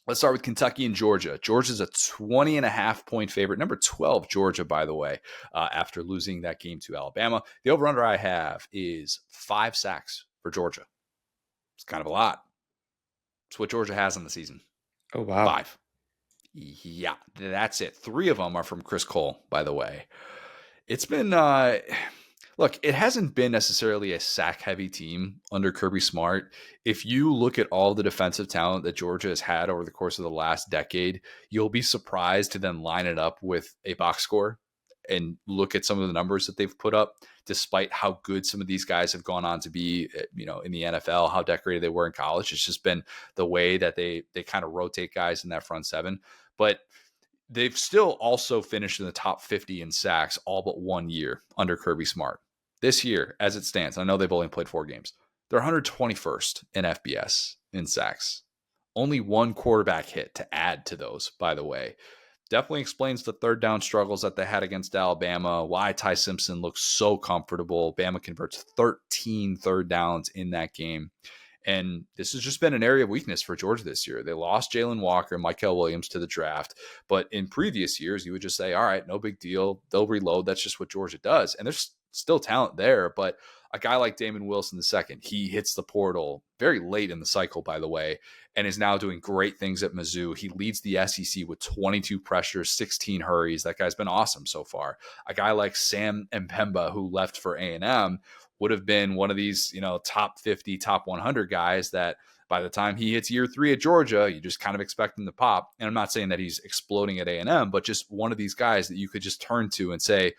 Let's start with Kentucky and Georgia. Georgia's a 20.5-point favorite. Number 12, Georgia, by the way, after losing that game to Alabama. The over-under I have is 5 sacks for Georgia. It's kind of a lot. It's what Georgia has in the season. Oh, wow. 5. Yeah, that's it. 3 of them are from Chris Cole, by the way. It's been look, it hasn't been necessarily a sack-heavy team under Kirby Smart. If you look at all the defensive talent that Georgia has had over the course of the last decade, you'll be surprised to then line it up with a box score and look at some of the numbers that they've put up, despite how good some of these guys have gone on to be, in the NFL, how decorated they were in college. It's just been the way that they kind of rotate guys in that front seven. But they've still also finished in the top 50 in sacks all but 1 year under Kirby Smart. This year, as it stands, I know they've only played 4 games. They're 121st in FBS in sacks. Only 1 quarterback hit to add to those, by the way. Definitely explains the third down struggles that they had against Alabama, why Ty Simpson looks so comfortable. Bama converts 13 third downs in that game. And this has just been an area of weakness for Georgia this year. They lost Jalen Walker and Mykel Williams to the draft. But in previous years, you would just say, all right, no big deal. They'll reload. That's just what Georgia does. And there's still talent there. But a guy like Damon Wilson II, he hits the portal very late in the cycle, by the way, and is now doing great things at Mizzou. He leads the SEC with 22 pressures, 16 hurries. That guy's been awesome so far. A guy like Sam Mpemba, who left for A&M, would have been one of these, top 50, top 100 guys that by the time he hits year 3 at Georgia, you just kind of expect him to pop. And I'm not saying that he's exploding at A&M, but just one of these guys that you could just turn to and say,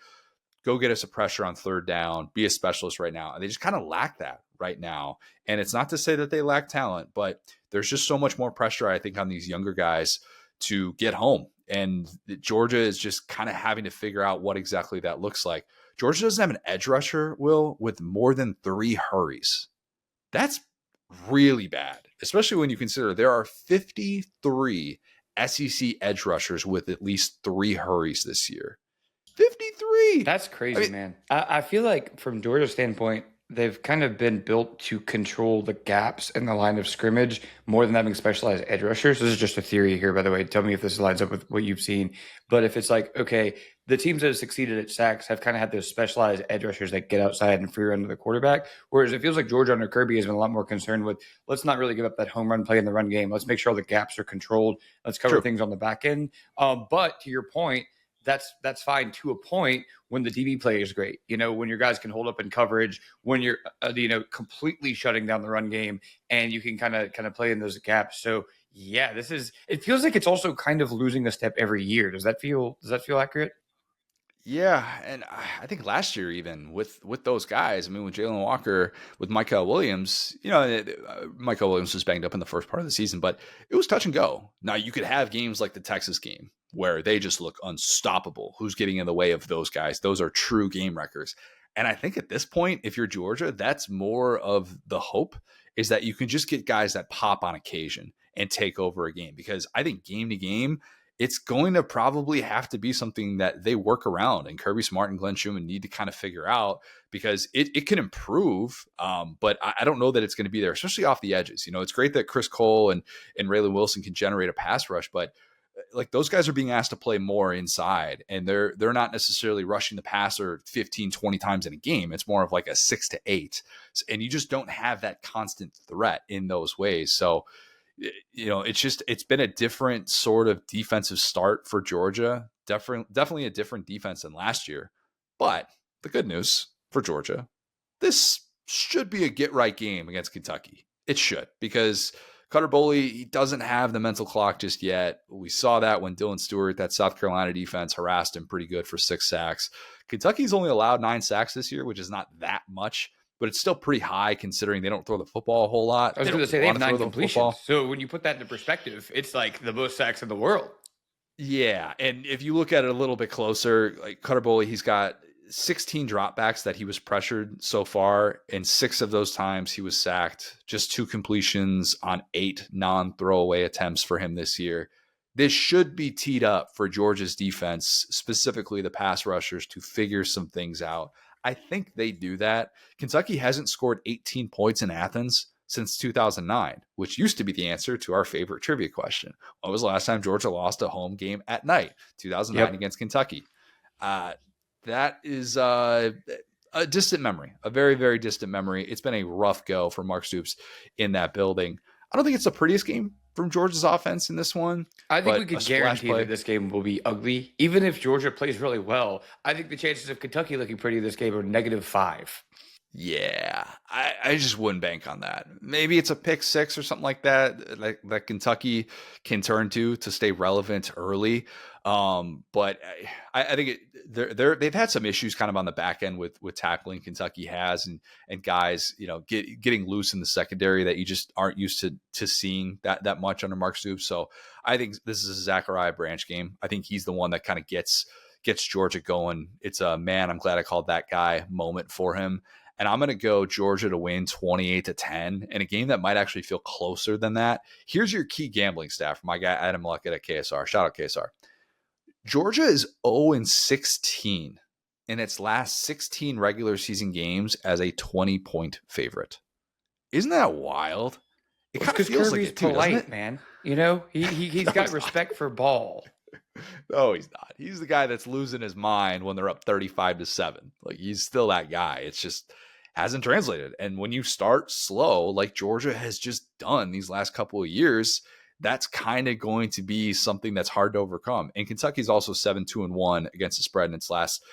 go get us a pressure on third down, be a specialist right now. And they just kind of lack that right now. And it's not to say that they lack talent, but there's just so much more pressure, I think, on these younger guys to get home. And Georgia is just kind of having to figure out what exactly that looks like. Georgia doesn't have an edge rusher, Will, with more than 3 hurries. That's really bad, especially when you consider there are 53 SEC edge rushers with at least 3 hurries this year. 53. That's crazy, man. I feel like from Georgia's standpoint, they've kind of been built to control the gaps in the line of scrimmage more than having specialized edge rushers. This is just a theory here, by the way. Tell me if this lines up with what you've seen. But if it's like, okay, the teams that have succeeded at sacks have kind of had those specialized edge rushers that get outside and free run to the quarterback. Whereas it feels like Georgia under Kirby has been a lot more concerned with, let's not really give up that home run play in the run game. Let's make sure all the gaps are controlled. Let's cover things on the back end. But to your point, that's fine to a point when the DB play is great. When your guys can hold up in coverage, when you're completely shutting down the run game, and you can kind of play in those gaps. So yeah, it feels like it's also kind of losing a step every year. Does that feel accurate? Yeah, and I think last year even with those guys, I mean, with Jalen Walker, with Mykel Williams, Mykel Williams was banged up in the first part of the season, but it was touch and go. Now, you could have games like the Texas game where they just look unstoppable. Who's getting in the way of those guys? Those are true game wreckers. And I think at this point, if you're Georgia, that's more of the hope, is that you can just get guys that pop on occasion and take over a game. Because I think game to game, it's going to probably have to be something that they work around, and Kirby Smart and Glenn Schumann need to kind of figure out, because it can improve. But I don't know that it's going to be there, especially off the edges. It's great that Chris Cole and Raylan Wilson can generate a pass rush, but like those guys are being asked to play more inside, and they're not necessarily rushing the passer 15, 20 times in a game. It's more of like a 6 to 8. And you just don't have that constant threat in those ways. So, it's been a different sort of defensive start for Georgia. Definitely a different defense than last year. But the good news for Georgia, this should be a get-right game against Kentucky. It should, because Cutter Boley, he doesn't have the mental clock just yet. We saw that when Dylan Stewart, that South Carolina defense, harassed him pretty good for 6 sacks. Kentucky's only allowed 9 sacks this year, which is not that much, but it's still pretty high considering they don't throw the football a whole lot. I was going to say they have 9 completions. So when you put that into perspective, it's like the most sacks in the world. Yeah, and if you look at it a little bit closer, like Cutter Boley, he's got 16 dropbacks that he was pressured so far, and 6 of those times he was sacked. Just 2 completions on 8 non-throwaway attempts for him this year. This should be teed up for Georgia's defense, specifically the pass rushers, to figure some things out. I think they do that. Kentucky hasn't scored 18 points in Athens since 2009, which used to be the answer to our favorite trivia question. When was the last time Georgia lost a home game at night? 2009 against Kentucky. That is a distant memory, a very, very distant memory. It's been a rough go for Mark Stoops in that building. I don't think it's the prettiest game from Georgia's offense in this one. I think we could guarantee that this game will be ugly. Even if Georgia plays really well, I think the chances of Kentucky looking pretty in this game are -5. Yeah, I just wouldn't bank on that. Maybe it's a pick six or something like that that Kentucky can turn to stay relevant early. But I think they've had some issues kind of on the back end with tackling. Kentucky has and guys, getting loose in the secondary that you just aren't used to seeing that much under Mark Stoops. So I think this is a Zachariah Branch game. I think he's the one that kind of gets Georgia going. It's a man, I'm glad I called that guy moment for him. And I'm going to go Georgia to win 28-10 in a game that might actually feel closer than that. Here's your key gambling stat from my guy, Adam Luckett at KSR. Shout out KSR. Georgia is 0-16 in its last 16 regular season games as a 20-point favorite. Isn't that wild? It kind of feels like it too, polite, doesn't it? Man. He's no, got respect for ball. No, he's not. He's the guy that's losing his mind when they're up 35-7. Like, he's still that guy. It's just hasn't translated. And when you start slow, like Georgia has just done these last couple of years, that's kind of going to be something that's hard to overcome. And Kentucky's also 7-2-1 against the spread in its last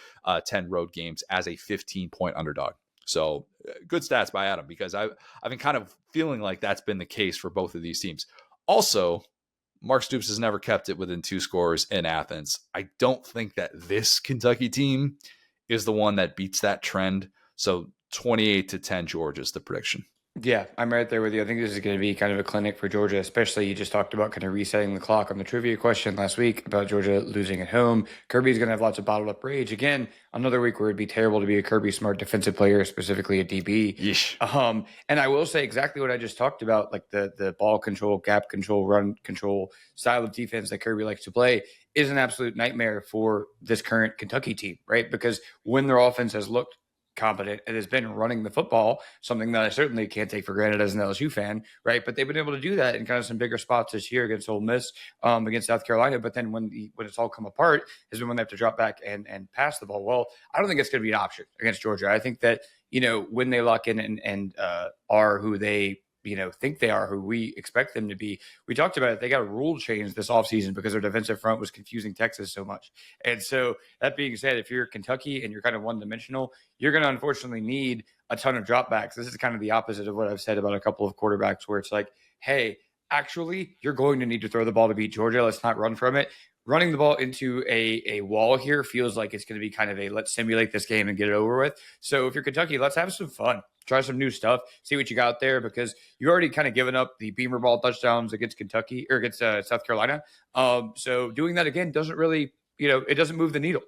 10 road games as a 15-point underdog. So good stats by Adam, because I've been kind of feeling like that's been the case for both of these teams. Also, Mark Stoops has never kept it within 2 scores in Athens. I don't think that this Kentucky team is the one that beats that trend. So 28-10 Georgia is the prediction. Yeah, I'm right there with you. I think this is going to be kind of a clinic for Georgia, especially you just talked about kind of resetting the clock on the trivia question last week about Georgia losing at home. Kirby's going to have lots of bottled up rage. Again, another week where it'd be terrible to be a Kirby Smart defensive player, specifically a DB. Yeesh. And I will say exactly what I just talked about, like the ball control, gap control, run control style of defense that Kirby likes to play is an absolute nightmare for this current Kentucky team, right? Because when their offense has looked competent, it has been running the football, something that I certainly can't take for granted as an LSU fan, right? But they've been able to do that in kind of some bigger spots this year against Ole Miss, against South Carolina. But then when it's all come apart has been when they have to drop back and pass the ball. Well, I don't think it's going to be an option against Georgia. I think that, when they lock in and are who they think they are, who we expect them to be. We talked about it. They got a rule change this offseason because their defensive front was confusing Texas so much. And so that being said, if you're Kentucky and you're kind of one-dimensional, you're going to unfortunately need a ton of dropbacks. This is kind of the opposite of what I've said about a couple of quarterbacks where it's like, hey, actually, you're going to need to throw the ball to beat Georgia. Let's not run from it. Running the ball into a wall here feels like it's going to be kind of a let's simulate this game and get it over with. So if you're Kentucky, let's have some fun. Try some new stuff. See what you got there, because you already kind of given up the Beamer ball touchdowns against Kentucky or against South Carolina. So doing that again doesn't really, it doesn't move the needle.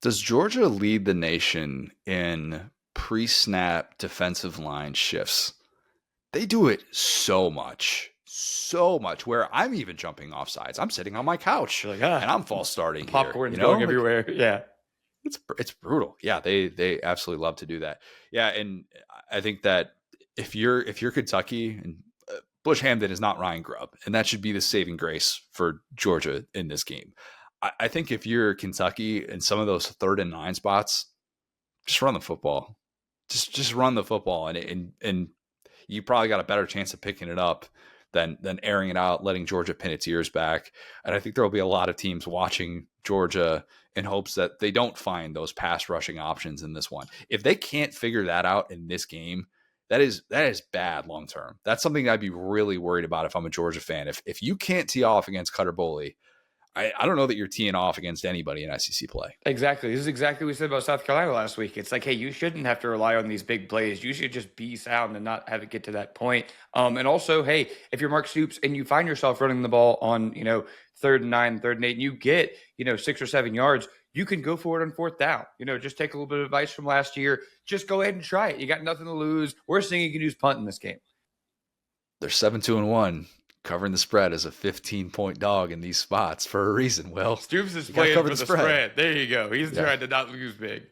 Does Georgia lead the nation in pre-snap defensive line shifts? They do it so much, where I'm even jumping off sides. I'm sitting on my couch and I'm false starting. Popcorn's going everywhere. Yeah. It's brutal. Yeah, they absolutely love to do that. Yeah, and I think that if you're Kentucky, and Bush Hamdan is not Ryan Grubb, and that should be the saving grace for Georgia in this game. I think if you're Kentucky in some of those 3rd and 9 spots, just run the football. Just run the football, and you probably got a better chance of picking it up than airing it out, letting Georgia pin its ears back. And I think there will be a lot of teams watching Georgia in hopes that they don't find those pass rushing options in this one. If they can't figure that out in this game, that is bad long term. That's something I'd be really worried about if I'm a Georgia fan. If you can't tee off against Cutter Boley, I don't know that you're teeing off against anybody in SEC play. Exactly. This is exactly what we said about South Carolina last week. It's like, hey, you shouldn't have to rely on these big plays. You should just be sound and not have it get to that point. And also, hey, if you're Mark Stoops and you find yourself running the ball on, 3rd and 9, 3rd and 8, and you get, 6 or 7 yards, you can go for it on 4th down. Just take a little bit of advice from last year. Just go ahead and try it. You got nothing to lose. Worst thing you can do is punt in this game. They're 7-2-1. Covering the spread as a 15-point dog in these spots for a reason. Well, Stoops is playing for the spread. There you go. He's trying to not lose big.